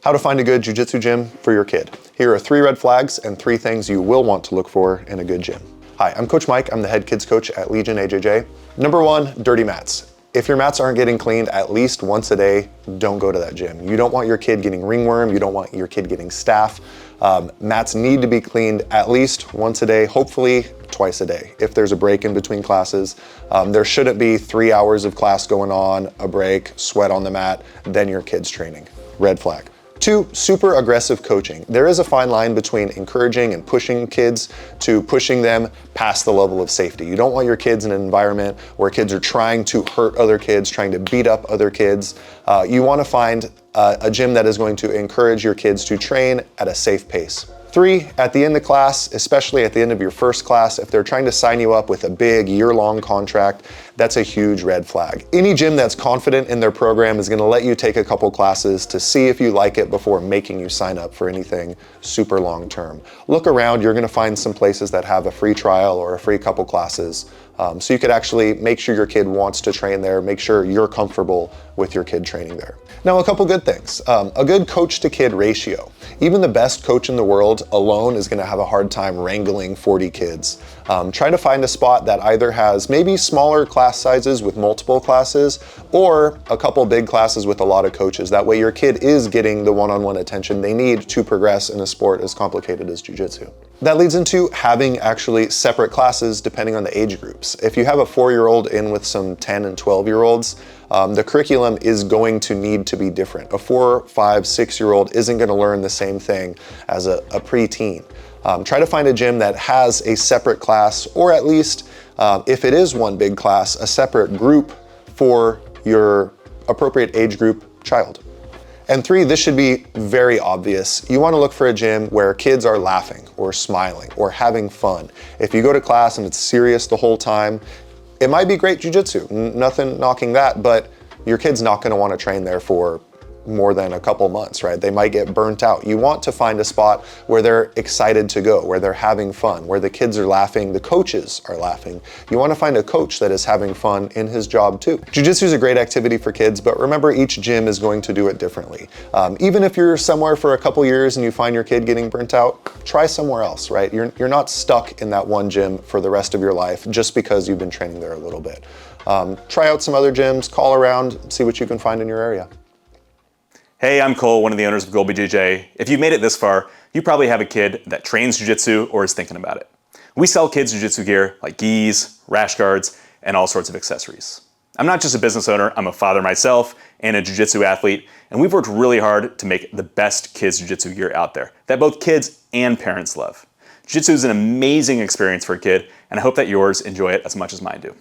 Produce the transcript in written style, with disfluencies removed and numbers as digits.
How to find a good jiu-jitsu gym for your kid. Here are 3 red flags and 3 things you will want to look for in a good gym. Hi, I'm Coach Mike. I'm the head kids coach at Legion AJJ. Number 1, dirty mats. If your mats aren't getting cleaned at least once a day, don't go to that gym. You don't want your kid getting ringworm. You don't want your kid getting staph. Mats need to be cleaned at least once a day, hopefully twice a day. If there's a break in between classes, there shouldn't be 3 hours of class going on, a break, sweat on the mat, then your kid's training. Red flag. 2, super aggressive coaching. There is a fine line between encouraging and pushing kids to pushing them past the level of safety. You don't want your kids in an environment where kids are trying to hurt other kids, trying to beat up other kids. You want to find a gym that is going to encourage your kids to train at a safe pace. 3, at the end of class, especially at the end of your first class, if they're trying to sign you up with a big year-long contract, that's a huge red flag. Any gym that's confident in their program is going to let you take a couple classes to see if you like it before making you sign up for anything super long-term. Look around, you're going to find some places that have a free trial or a free couple classes, so you could actually make sure your kid wants to train there, make sure you're comfortable with your kid training there. Now, a couple good things. A good coach to kid ratio. Even the best coach in the world alone is going to have a hard time wrangling 40 kids. Try to find a spot that either has maybe smaller class sizes with multiple classes or a couple big classes with a lot of coaches. That way your kid is getting the one-on-one attention they need to progress in a sport as complicated as jiu-jitsu. That leads into having actually separate classes depending on the age groups. If you have a 4-year-old in with some 10 and 12-year-olds, the curriculum is going to need to be different. A 4, 5, 6-year-old isn't going to learn the same thing as a preteen. Try to find a gym that has a separate class, or at least, if it is one big class, a separate group for your appropriate age group child. And 3, this should be very obvious. You want to look for a gym where kids are laughing or smiling or having fun. If you go to class and it's serious the whole time, it might be great jiu-jitsu, nothing knocking that, but your kid's not going to want to train there for more than a couple months, right? They might get burnt out. You want to find a spot where they're excited to go, where they're having fun, where the kids are laughing, the coaches are laughing. You want to find a coach that is having fun in his job too. Jiu-jitsu is a great activity for kids, but remember, each gym is going to do it differently. Even if you're somewhere for a couple years and you find your kid getting burnt out, try somewhere else, right? You're not stuck in that one gym for the rest of your life just because you've been training there a little bit. Try out some other gyms, call around, see what you can find in your area. Hey, I'm Cole, one of the owners of Gold BJJ. If you've made it this far, you probably have a kid that trains jiu-jitsu or is thinking about it. We sell kids jiu-jitsu gear like gis, rash guards, and all sorts of accessories. I'm not just a business owner, I'm a father myself and a jiu-jitsu athlete, and we've worked really hard to make the best kids jiu-jitsu gear out there that both kids and parents love. Jiu-jitsu is an amazing experience for a kid, and I hope that yours enjoy it as much as mine do.